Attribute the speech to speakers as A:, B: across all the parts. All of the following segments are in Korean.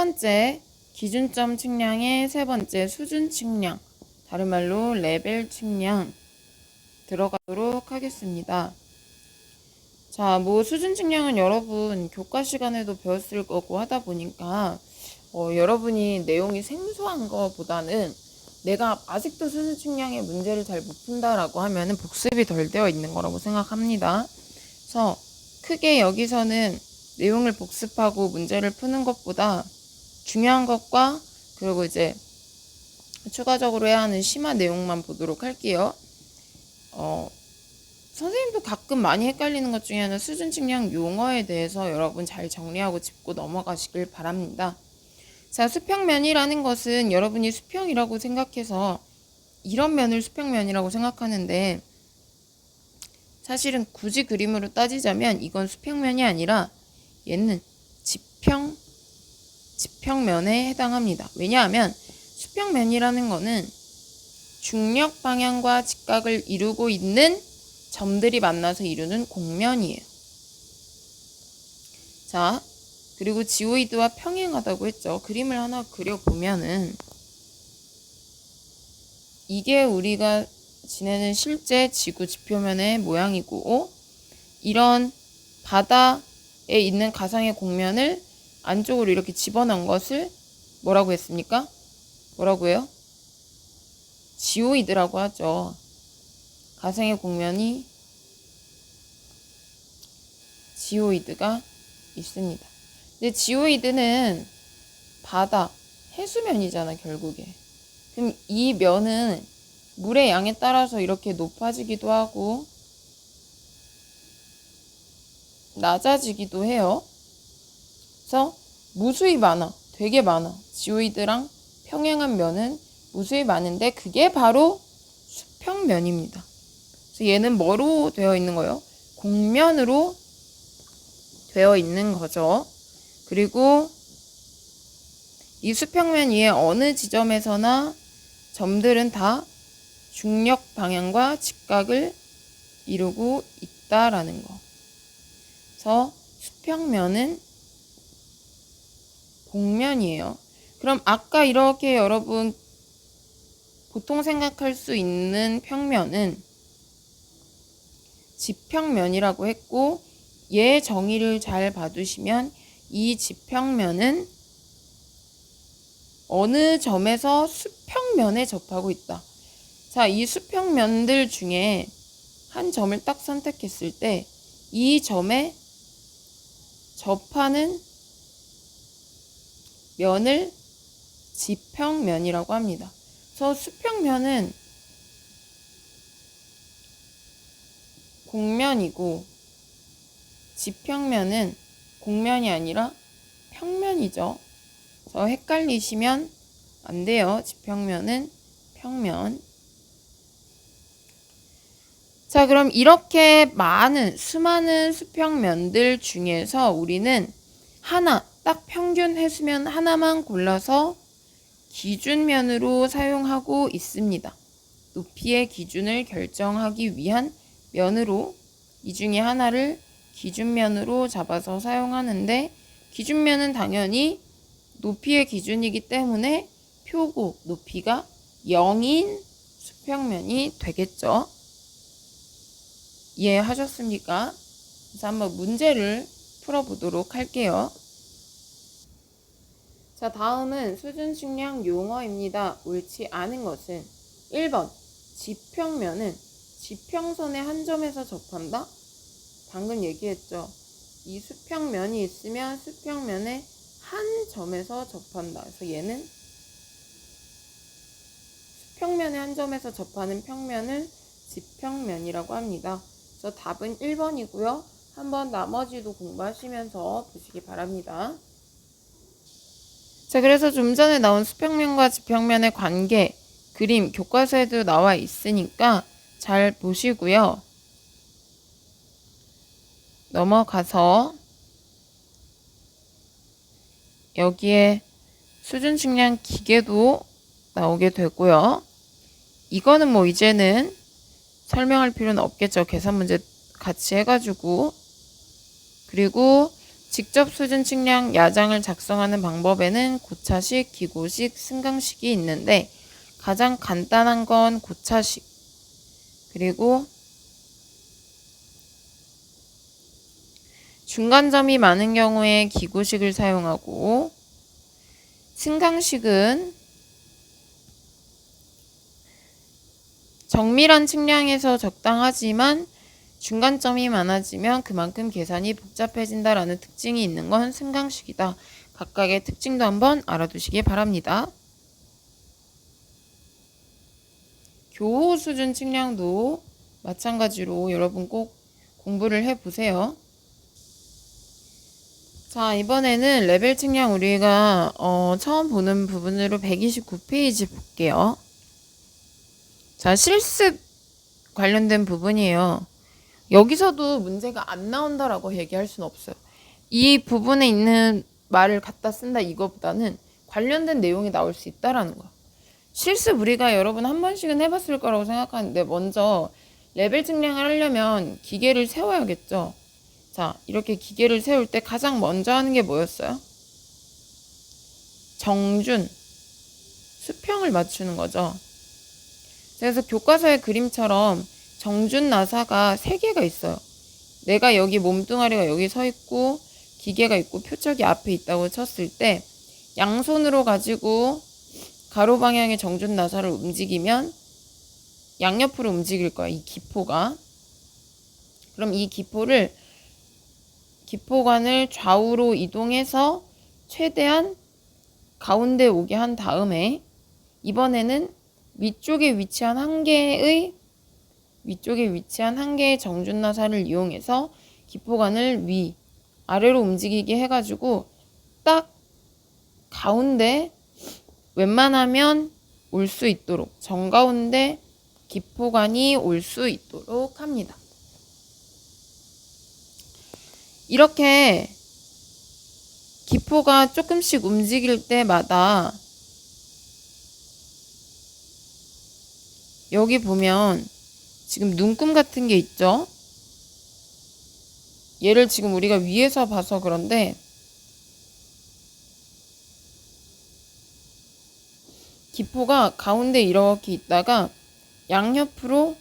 A: 번째 기준점 측량의 세 번째 수준 측량, 다른 말로 레벨 측량 들어가도록 하겠습니다. 자, 수준 측량은 여러분 교과 시간에도 배웠을 거고 하다 보니까 여러분이 내용이 생소한 거보다는 내가 아직도 수준 측량의 문제를 잘 못 푼다라고 하면은 복습이 덜 되어 있는 거라고 생각합니다. 그래서 크게 여기서는 내용을 복습하고 문제를 푸는 것보다 중요한 것과 그리고 이제 추가적으로 해야 하는 심화 내용만 보도록 할게요. 선생님도 가끔 많이 헷갈리는 것 중에 하나는 수준 측량 용어에 대해서 여러분 잘 정리하고 짚고 넘어가시길 바랍니다. 자, 수평면이라는 것은 여러분이 수평이라고 생각해서 이런 면을 수평면이라고 생각하는데 사실은 굳이 그림으로 따지자면 이건 수평면이 아니라 얘는 지평면에 해당합니다. 왜냐하면 수평면이라는 거는 중력 방향과 직각을 이루고 있는 점들이 만나서 이루는 곡면이에요. 자, 그리고 지오이드와 평행하다고 했죠. 그림을 하나 그려보면은 이게 우리가 지내는 실제 지구 지표면의 모양이고, 이런 바다에 있는 가상의 곡면을 안쪽으로 이렇게 집어넣은 것을 뭐라고 했습니까? 뭐라고 해요? 지오이드라고 하죠. 가상의 곡면이 지오이드가 있습니다. 근데 지오이드는 바다, 해수면이잖아, 결국에. 그럼 이 면은 물의 양에 따라서 이렇게 높아지기도 하고 낮아지기도 해요. 그래서 무수히 많아. 되게 많아. 지오이드랑 평행한 면은 무수히 많은데 그게 바로 수평면입니다. 그래서 얘는 뭐로 되어 있는 거예요? 곡면으로 되어 있는 거죠. 그리고 이 수평면 위에 어느 지점에서나 점들은 다 중력 방향과 직각을 이루고 있다라는 거. 그래서 수평면은 곡면이에요. 그럼 아까 이렇게 여러분 보통 생각할 수 있는 평면은 지평면이라고 했고, 얘 정의를 잘 봐두시면 이 지평면은 어느 점에서 수평면에 접하고 있다. 자, 이 수평면들 중에 한 점을 딱 선택했을 때 이 점에 접하는 면을 지평면이라고 합니다. 그래서 수평면은 곡면이고 지평면은 곡면이 아니라 평면이죠. 그래서 헷갈리시면 안 돼요. 지평면은 평면. 자, 그럼 이렇게 수많은 수평면들 중에서 우리는 하나, 딱 평균 해수면 하나만 골라서 기준면으로 사용하고 있습니다. 높이의 기준을 결정하기 위한 면으로 이 중에 하나를 기준면으로 잡아서 사용하는데, 기준면은 당연히 높이의 기준이기 때문에 표고 높이가 0인 수평면이 되겠죠. 이해하셨습니까? 그래서 한번 문제를 풀어보도록 할게요. 자, 다음은 수준 측량 용어입니다. 옳지 않은 것은 1번 지평면은 지평선의 한 점에서 접한다? 방금 얘기했죠. 이 수평면이 있으면 수평면의 한 점에서 접한다. 그래서 얘는 수평면의 한 점에서 접하는 평면을 지평면이라고 합니다. 그래서 답은 1번이고요. 한번 나머지도 공부하시면서 보시기 바랍니다. 자, 그래서 좀 전에 나온 수평면과 지평면의 관계, 그림, 교과서에도 나와 있으니까 잘 보시고요. 넘어가서 여기에 수준 측량 기계도 나오게 되고요. 이거는 이제는 설명할 필요는 없겠죠. 계산 문제 같이 해가지고. 그리고 직접 수준 측량 야장을 작성하는 방법에는 고차식, 기고식, 승강식이 있는데 가장 간단한 건 고차식, 그리고 중간점이 많은 경우에 기고식을 사용하고, 승강식은 정밀한 측량에서 적당하지만 중간점이 많아지면 그만큼 계산이 복잡해진다라는 특징이 있는 건 승강식이다. 각각의 특징도 한번 알아두시기 바랍니다. 교호 수준 측량도 마찬가지로 여러분 꼭 공부를 해보세요. 자, 이번에는 레벨 측량 우리가 처음 보는 부분으로 129페이지 볼게요. 자, 실습 관련된 부분이에요. 여기서도 문제가 안 나온다라고 얘기할 수는 없어요. 이 부분에 있는 말을 갖다 쓴다 이거보다는 관련된 내용이 나올 수 있다라는 거야. 실습 우리가 여러분 한 번씩은 해봤을 거라고 생각하는데, 먼저 레벨 측량을 하려면 기계를 세워야겠죠. 자, 이렇게 기계를 세울 때 가장 먼저 하는 게 뭐였어요? 정준, 수평을 맞추는 거죠. 그래서 교과서의 그림처럼 정준 나사가 3개가 있어요. 내가 여기 몸뚱아리가 여기 서 있고 기계가 있고 표적이 앞에 있다고 쳤을 때 양손으로 가지고 가로 방향의 정준 나사를 움직이면 양옆으로 움직일 거야, 이 기포가. 그럼 이 기포관을 좌우로 이동해서 최대한 가운데 오게 한 다음에, 이번에는 위쪽에 위치한 한 개의 정준 나사를 이용해서 기포관을 아래로 움직이게 해가지고 딱 가운데 웬만하면 올 수 있도록, 정가운데 기포관이 올 수 있도록 합니다. 이렇게 기포가 조금씩 움직일 때마다 여기 보면 지금 눈금 같은 게 있죠? 얘를 지금 우리가 위에서 봐서 그런데 기포가 가운데 이렇게 있다가 양옆으로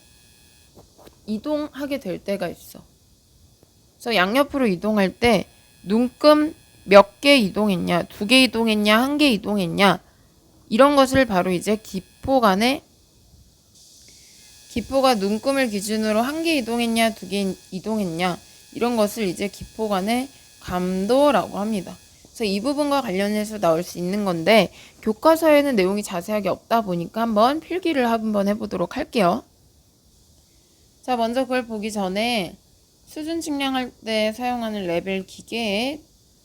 A: 이동하게 될 때가 있어. 그래서 양옆으로 이동할 때 눈금 몇 개 이동했냐, 2개 이동했냐, 1개 이동했냐, 이런 것을 바로 이제 기포가 눈금을 기준으로 1개 이동했냐, 2개 이동했냐, 이런 것을 이제 기포관의 감도라고 합니다. 그래서 이 부분과 관련해서 나올 수 있는 건데, 교과서에는 내용이 자세하게 없다 보니까 한번 필기를 한번 해보도록 할게요. 자, 먼저 그걸 보기 전에 수준 측량할 때 사용하는 레벨 기계에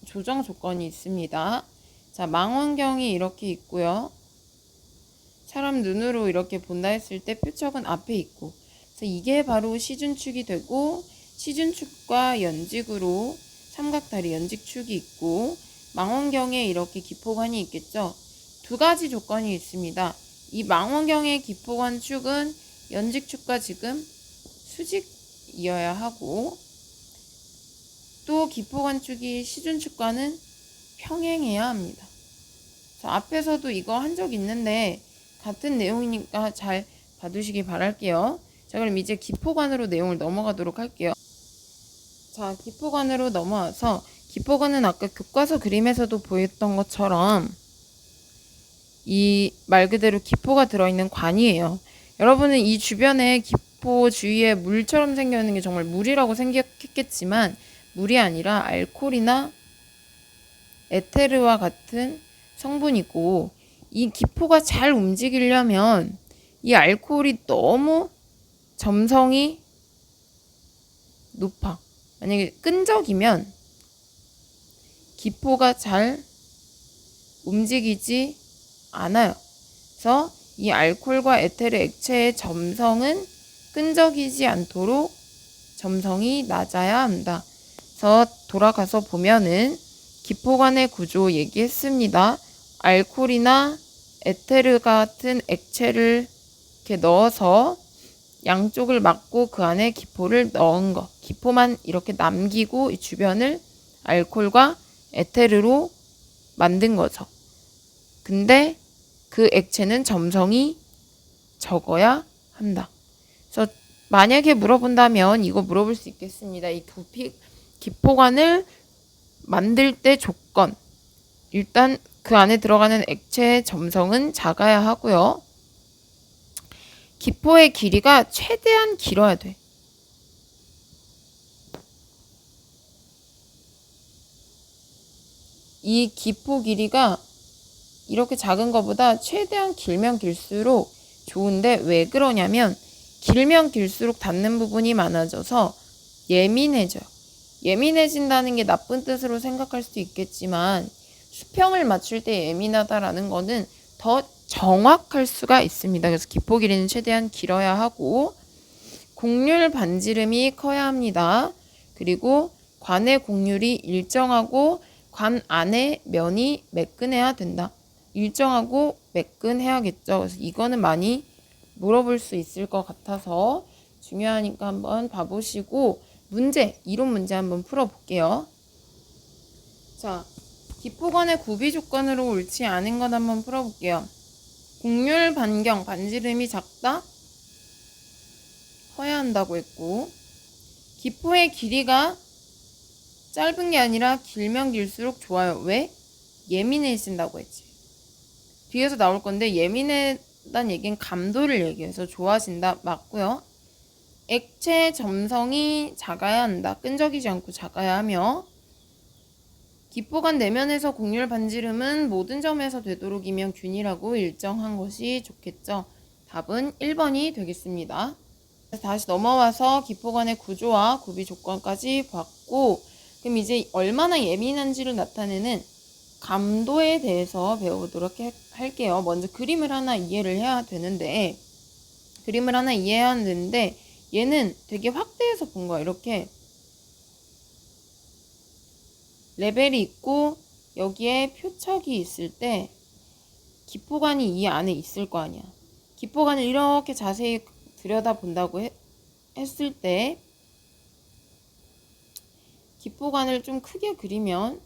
A: 조정 조건이 있습니다. 자, 망원경이 이렇게 있고요. 사람 눈으로 이렇게 본다 했을 때 표적은 앞에 있고, 그래서 이게 바로 시준축이 되고, 시준축과 연직으로 삼각다리 연직축이 있고, 망원경에 이렇게 기포관이 있겠죠. 2가지 조건이 있습니다. 이 망원경의 기포관 축은 연직축과 지금 수직이어야 하고, 또 기포관 축이 시준축과는 평행해야 합니다. 자, 앞에서도 이거 한 적 있는데 같은 내용이니까 잘 봐두시기 바랄게요. 자, 그럼 이제 기포관으로 내용을 넘어가도록 할게요. 자, 기포관으로 넘어와서, 기포관은 아까 교과서 그림에서도 보였던 것처럼 이 말 그대로 기포가 들어있는 관이에요. 여러분은 이 주변에 기포 주위에 물처럼 생겨있는 게 정말 물이라고 생각했겠지만 물이 아니라 알코올이나 에테르와 같은 성분이고, 이 기포가 잘 움직이려면 이 알코올이 너무 점성이 높아. 만약에 끈적이면 기포가 잘 움직이지 않아요. 그래서 이 알코올과 에테르 액체의 점성은 끈적이지 않도록 점성이 낮아야 한다. 그래서 돌아가서 보면은 기포관의 구조 얘기했습니다. 알코올이나 에테르 같은 액체를 이렇게 넣어서 양쪽을 막고 그 안에 기포를 넣은 거, 기포만 이렇게 남기고 이 주변을 알코올과 에테르로 만든 거죠. 근데 그 액체는 점성이 적어야 한다. 그래서 만약에 물어본다면 이거 물어볼 수 있겠습니다. 이 기포관을 만들 때 조건. 일단 그 안에 들어가는 액체의 점성은 작아야 하고요. 기포의 길이가 최대한 길어야 돼. 이 기포 길이가 이렇게 작은 것보다 최대한 길면 길수록 좋은데 왜 그러냐면 길면 길수록 닿는 부분이 많아져서 예민해져요. 예민해진다는 게 나쁜 뜻으로 생각할 수도 있겠지만 수평을 맞출 때 예민하다라는 거는 더 정확할 수가 있습니다. 그래서 기포 길이는 최대한 길어야 하고 곡률 반지름이 커야 합니다. 그리고 관의 곡률이 일정하고 관 안의 면이 매끈해야 된다. 일정하고 매끈해야겠죠. 그래서 이거는 많이 물어볼 수 있을 것 같아서 중요하니까 한번 봐보시고 이론 문제 한번 풀어볼게요. 자, 기포관의 구비 조건으로 옳지 않은 것 한번 풀어볼게요. 곡률 반경, 반지름이 작다? 커야 한다고 했고 기포의 길이가 짧은 게 아니라 길면 길수록 좋아요. 왜? 예민해진다고 했지. 뒤에서 나올 건데 예민하다는 얘기는 감도를 얘기해서 좋아진다. 맞고요. 액체 점성이 작아야 한다. 끈적이지 않고 작아야 하며 기포관 내면에서 곡률 반지름은 모든 점에서 되도록이면 균일하고 일정한 것이 좋겠죠. 답은 1번이 되겠습니다. 다시 넘어와서 기포관의 구조와 구비 조건까지 봤고 그럼 이제 얼마나 예민한지를 나타내는 감도에 대해서 배워보도록 할게요. 먼저 그림을 하나 이해를 해야 되는데 얘는 되게 확대해서 본 거야. 이렇게 레벨이 있고 여기에 표척이 있을 때 기포관이 이 안에 있을 거 아니야. 기포관을 이렇게 자세히 들여다본다고 했을 때 기포관을 좀 크게 그리면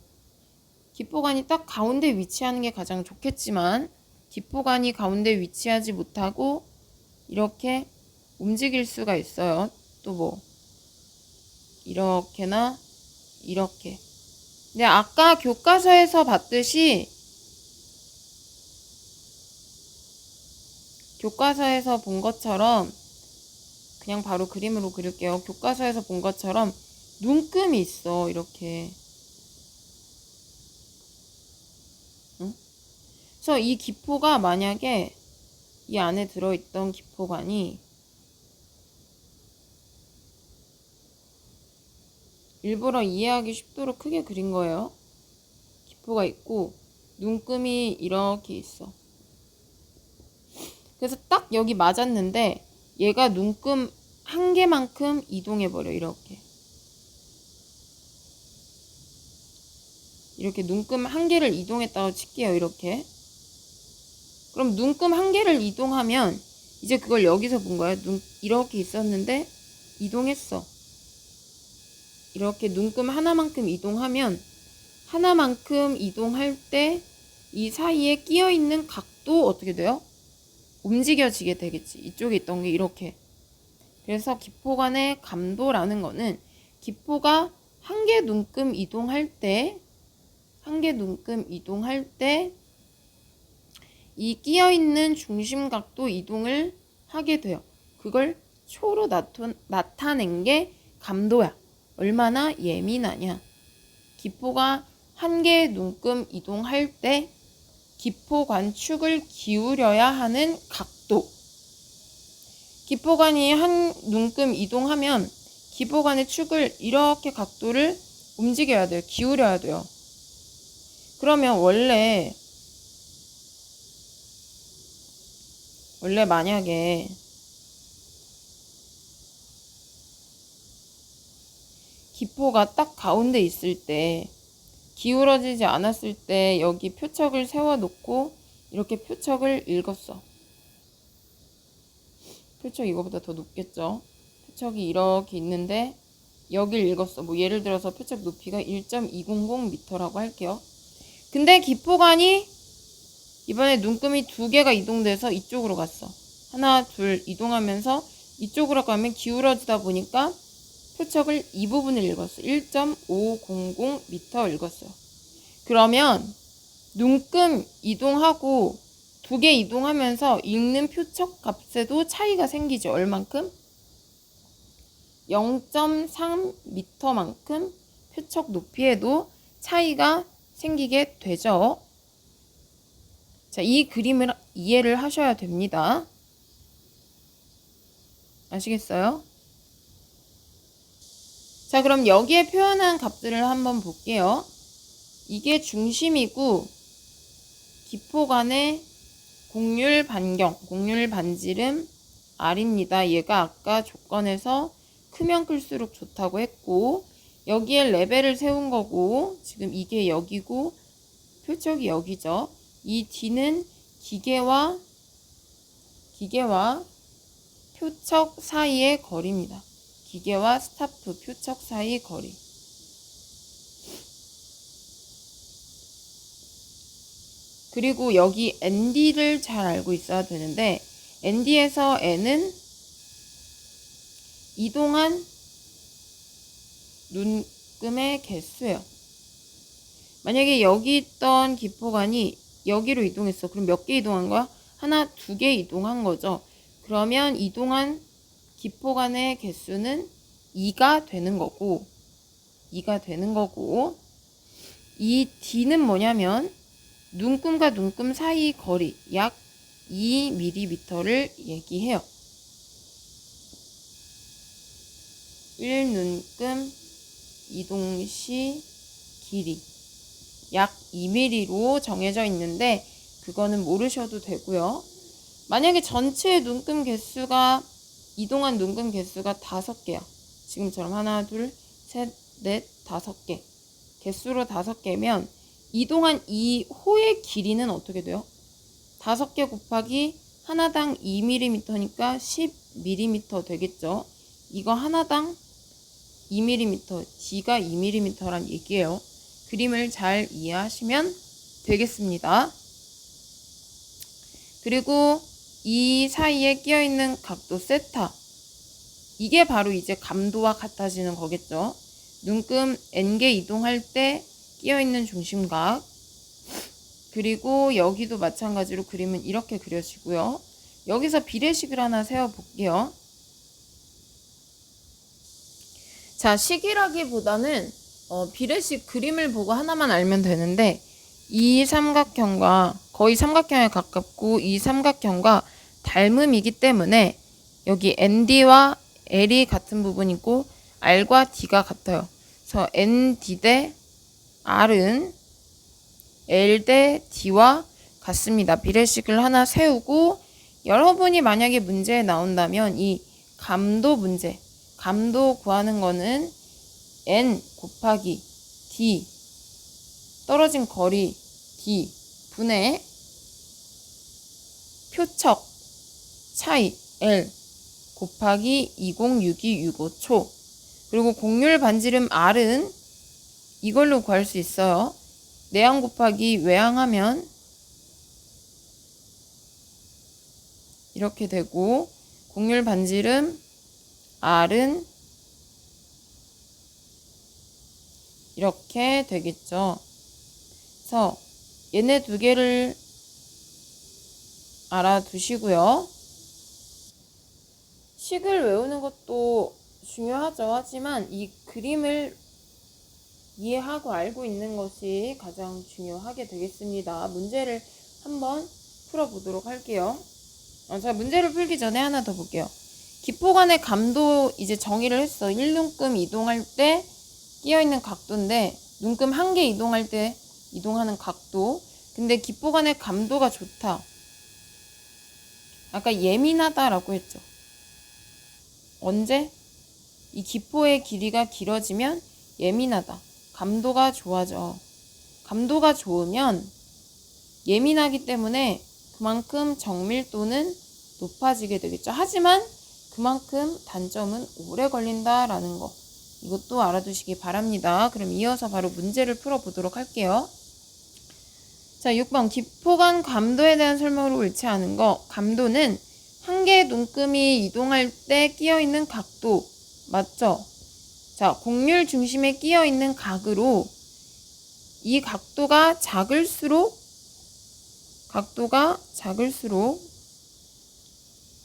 A: 기포관이 딱 가운데 위치하는 게 가장 좋겠지만 기포관이 가운데 위치하지 못하고 이렇게 움직일 수가 있어요. 또 뭐 이렇게나 이렇게. 근데 아까 교과서에서 봤듯이 교과서에서 본 것처럼 그냥 바로 그림으로 그릴게요. 교과서에서 본 것처럼 눈금이 있어. 이렇게. 응? 그래서 이 기포가 만약에 이 안에 들어있던 기포관이 일부러 이해하기 쉽도록 크게 그린 거예요. 기포가 있고 눈금이 이렇게 있어. 그래서 딱 여기 맞았는데 얘가 눈금 한 개만큼 이동해버려. 이렇게 눈금 한 개를 이동했다고 칠게요. 이렇게. 그럼 눈금 한 개를 이동하면 이제 그걸 여기서 본 거야. 이렇게 있었는데 이동했어. 이렇게 눈금 하나만큼 이동하면 하나만큼 이동할 때 이 사이에 끼어 있는 각도 어떻게 돼요? 움직여지게 되겠지. 이쪽에 있던 게 이렇게. 그래서 기포관의 감도라는 거는 기포가 한 개 눈금 이동할 때 이 끼어 있는 중심 각도 이동을 하게 돼요. 그걸 초로 나타낸 게 감도야. 얼마나 예민하냐. 기포가 한 개의 눈금 이동할 때 기포관 축을 기울여야 하는 각도. 기포관이 한 눈금 이동하면 기포관의 축을 이렇게 각도를 움직여야 돼요. 기울여야 돼요. 그러면 원래 만약에 기포가 딱 가운데 있을 때 기울어지지 않았을 때 여기 표척을 세워놓고 이렇게 표척을 읽었어. 표척 이거보다 더 높겠죠. 표척이 이렇게 있는데 여길 읽었어. 뭐 예를 들어서 표적 높이가 1.200m라고 할게요. 근데 기포관이 이번에 눈금이 2개가 이동돼서 이쪽으로 갔어. 하나, 둘 이동하면서 이쪽으로 가면 기울어지다 보니까 표적을 이 부분을 읽었어. 1.500m 읽었어요. 그러면 눈금 이동하고 2개 이동하면서 읽는 표적 값에도 차이가 생기죠. 얼만큼? 0.3m만큼 표적 높이에도 차이가 생기게 되죠. 자, 이 그림을 이해를 하셔야 됩니다. 아시겠어요? 자, 그럼 여기에 표현한 값들을 한번 볼게요. 이게 중심이고 기포간의 곡률 반경, 곡률 반지름 R입니다. 얘가 아까 조건에서 크면 클수록 좋다고 했고, 여기에 레벨을 세운 거고, 지금 이게 여기고 표적이 여기죠. 이 D는 기계와 표적 사이의 거리입니다. 기계와 스타프, 표적 사이 거리. 그리고 여기 ND를 잘 알고 있어야 되는데, ND에서 N은 이동한 눈금의 개수예요. 만약에 여기 있던 기포관이 여기로 이동했어. 그럼 몇 개 이동한 거야? 하나, 2개 이동한 거죠. 그러면 이동한 기포관의 개수는 2가 되는 거고, 이 D는 뭐냐면 눈금과 눈금 사이 거리 약 2mm를 얘기해요. 1눈금 이동 시 길이 약 2mm로 정해져 있는데 그거는 모르셔도 되고요. 만약에 전체 눈금 개수가 이동한 눈금 개수가 5개야. 지금처럼 하나, 둘, 셋, 넷, 5개. 개수로 5개면 이동한 이 호의 길이는 어떻게 돼요? 5개 곱하기 하나당 2mm니까 10mm 되겠죠. 이거 하나당 2mm, D가 2mm란 얘기예요. 그림을 잘 이해하시면 되겠습니다. 그리고 이 사이에 끼어있는 각도 세타, 이게 바로 이제 감도와 같아지는 거겠죠. 눈금 N개 이동할 때 끼어있는 중심각, 그리고 여기도 마찬가지로 그림은 이렇게 그려지고요. 여기서 비례식을 하나 세워볼게요. 자, 식이라기보다는 비례식 그림을 보고 하나만 알면 되는데, 이 삼각형과 거의 삼각형에 가깝고 이 삼각형과 닮음이기 때문에 여기 ND와 L이 같은 부분이고 R과 D가 같아요. 그래서 ND 대 R은 L 대 D와 같습니다. 비례식을 하나 세우고, 여러분이 만약에 문제에 나온다면 이 감도 문제, 감도 구하는 거는 N 곱하기 D, 떨어진 거리 D 분의 표적 차이 L 곱하기 206265초, 그리고 곡률 반지름 R은 이걸로 구할 수 있어요. 내항 곱하기 외항하면 이렇게 되고, 곡률 반지름 R은 이렇게 되겠죠. 그래서 얘네 2개를 알아두시고요. 식을 외우는 것도 중요하죠. 하지만 이 그림을 이해하고 알고 있는 것이 가장 중요하게 되겠습니다. 문제를 한번 풀어보도록 할게요. 자, 문제를 풀기 전에 하나 더 볼게요. 기포간의 감도 이제 정의를 했어. 1눈금 이동할 때 끼어있는 각도인데, 눈금 1개 이동할 때 이동하는 각도. 근데 기포간의 감도가 좋다. 아까 예민하다라고 했죠. 언제? 이 기포의 길이가 길어지면 예민하다. 감도가 좋아져. 감도가 좋으면 예민하기 때문에 그만큼 정밀도는 높아지게 되겠죠. 하지만 그만큼 단점은 오래 걸린다라는 거. 이것도 알아두시기 바랍니다. 그럼 이어서 바로 문제를 풀어보도록 할게요. 자, 6번 기포간 감도에 대한 설명으로 옳지 않은 거. 감도는 한 개의 눈금이 이동할 때 끼어있는 각도 맞죠? 자, 곡률 중심에 끼어있는 각으로 이 각도가 작을수록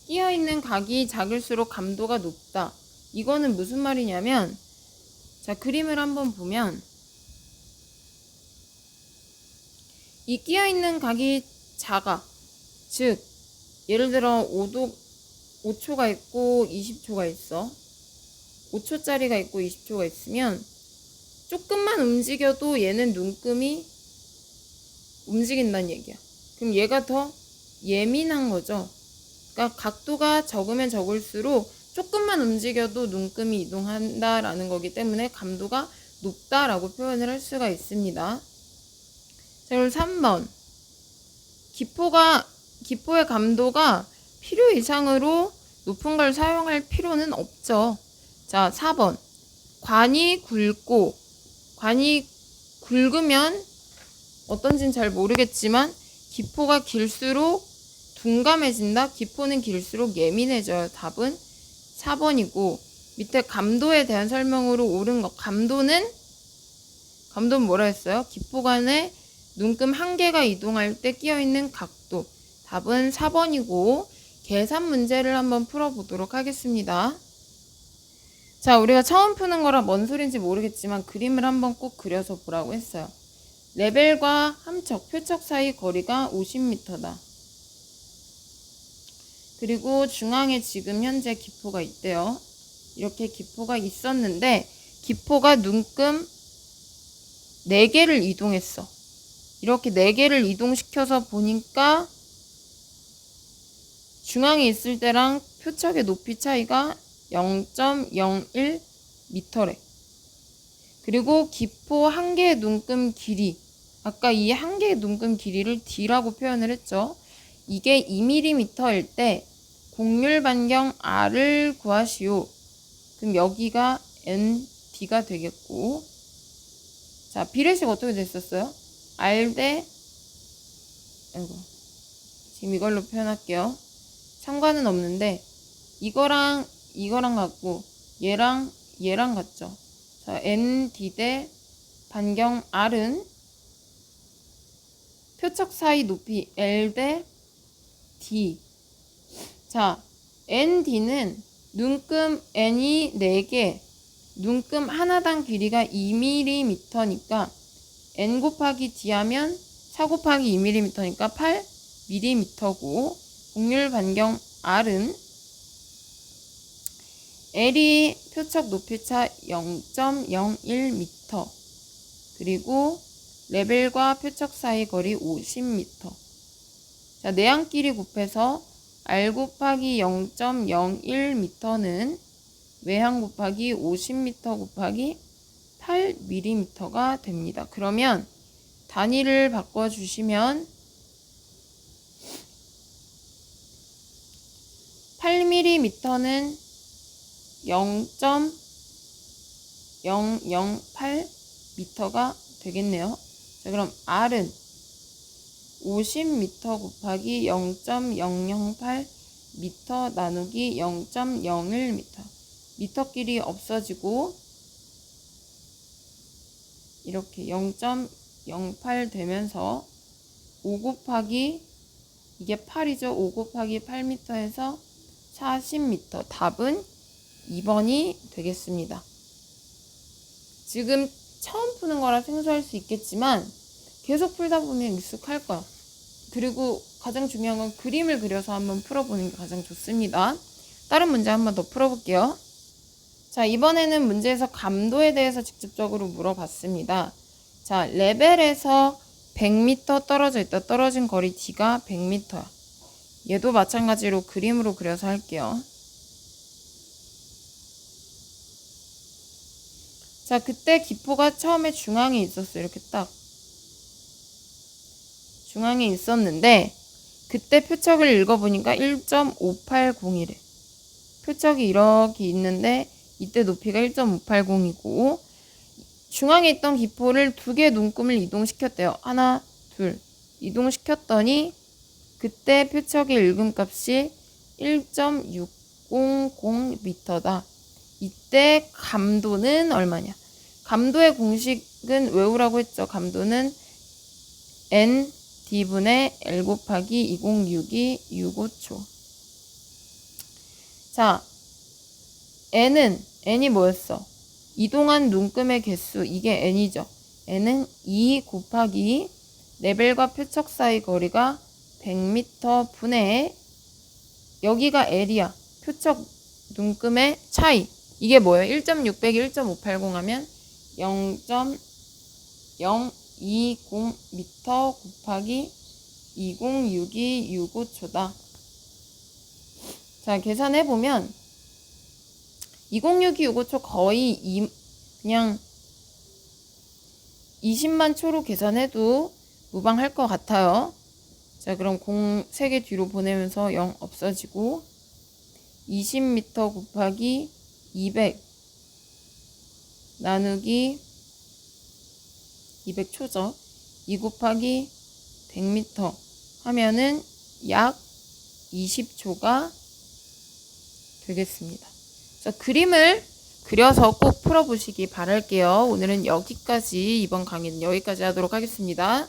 A: 끼어있는 각이 작을수록 감도가 높다. 이거는 무슨 말이냐면, 자, 그림을 한번 보면 이 끼어있는 각이 작아. 즉 예를 들어 5초가 있고 20초가 있어. 5초짜리가 있고 20초가 있으면 조금만 움직여도 얘는 눈금이 움직인다는 얘기야. 그럼 얘가 더 예민한 거죠. 그러니까 각도가 적으면 적을수록 조금만 움직여도 눈금이 이동한다라는 거기 때문에 감도가 높다라고 표현을 할 수가 있습니다. 자, 그럼 3번. 기포의 감도가 필요 이상으로 높은 걸 사용할 필요는 없죠. 자, 4번. 관이 굵으면 어떤지는 잘 모르겠지만 기포가 길수록 둔감해진다. 기포는 길수록 예민해져요. 답은 4번이고, 밑에 감도에 대한 설명으로 옳은 거. 감도는 뭐라 했어요? 기포간에 눈금 한 개가 이동할 때 끼어있는 각도. 답은 4번이고, 계산 문제를 한번 풀어보도록 하겠습니다. 자, 우리가 처음 푸는 거라 뭔 소린지 모르겠지만 그림을 한번 꼭 그려서 보라고 했어요. 레벨과 함척, 표척 사이 거리가 50m다. 그리고 중앙에 지금 현재 기포가 있대요. 이렇게 기포가 있었는데 기포가 눈금 4개를 이동했어. 이렇게 4개를 이동시켜서 보니까 중앙에 있을 때랑 표척의 높이 차이가 0.01m래. 그리고 기포 한 개의 눈금 길이, 아까 이 한 개의 눈금 길이를 D라고 표현을 했죠. 이게 2mm일 때 곡률 반경 R을 구하시오. 그럼 여기가 ND가 되겠고, 자, 비례식 어떻게 됐었어요? R 대, 지금 이걸로 표현할게요. 상관은 없는데 이거랑 같고 얘랑 같죠. 자, ND 대 반경 R은 표척 사이 높이 L 대 D. 자, ND는 눈금 N이 4개, 눈금 하나당 길이가 2mm니까 N 곱하기 D 하면 4 곱하기 2mm니까 8mm고, 곡률 반경 R은 L이 표척 높이차 0.01m, 그리고 레벨과 표척 사이 거리 50m. 자, 내항끼리 곱해서 R 곱하기 0.01m는 외항 곱하기 50m 곱하기 8mm가 됩니다. 그러면 단위를 바꿔주시면 8mm는 0.008m가 되겠네요. 자, 그럼 R은 50m 곱하기 0.008m 나누기 0.01m. 미터끼리 없어지고 이렇게 0.08 되면서 5 곱하기, 이게 8이죠. 5 곱하기 8m에서 40m. 답은 2번이 되겠습니다. 지금 처음 푸는 거라 생소할 수 있겠지만 계속 풀다 보면 익숙할 거야. 그리고 가장 중요한 건 그림을 그려서 한번 풀어보는 게 가장 좋습니다. 다른 문제 한번 더 풀어볼게요. 자, 이번에는 문제에서 감도에 대해서 직접적으로 물어봤습니다. 자, 레벨에서 100m 떨어져 있다. 떨어진 거리 D가 100m야. 얘도 마찬가지로 그림으로 그려서 할게요. 자, 그때 기포가 처음에 중앙에 있었어요. 이렇게 딱 중앙에 있었는데 그때 표척을 읽어보니까 1.580이래. 표척이 이렇게 있는데 이때 높이가 1.580이고 중앙에 있던 기포를 2개 눈금을 이동시켰대요. 하나, 둘 이동시켰더니 그때 표적의 일금값이 1.600m다. 이때 감도는 얼마냐? 감도의 공식은 외우라고 했죠. 감도는 n d분의 l 곱하기 2062 65초. 자, n이 뭐였어? 이동한 눈금의 개수, 이게 n이죠. n은 2 곱하기 레벨과 표적 사이 거리가 100m 분의 여기가 l이야. 표적 눈금의 차이. 이게 뭐예요? 1.600이 1.580 하면 0.020m 곱하기 2062 65초다. 자, 계산해보면 2062 65초 거의 그냥 20만 초로 계산해도 무방할 것 같아요. 자, 그럼 공 3개 뒤로 보내면서 0 없어지고 20m 곱하기 200 나누기 200초죠. 2 곱하기 100m 하면은 약 20초가 되겠습니다. 자, 그림을 그려서 꼭 풀어보시기 바랄게요. 오늘은 여기까지, 이번 강의는 여기까지 하도록 하겠습니다.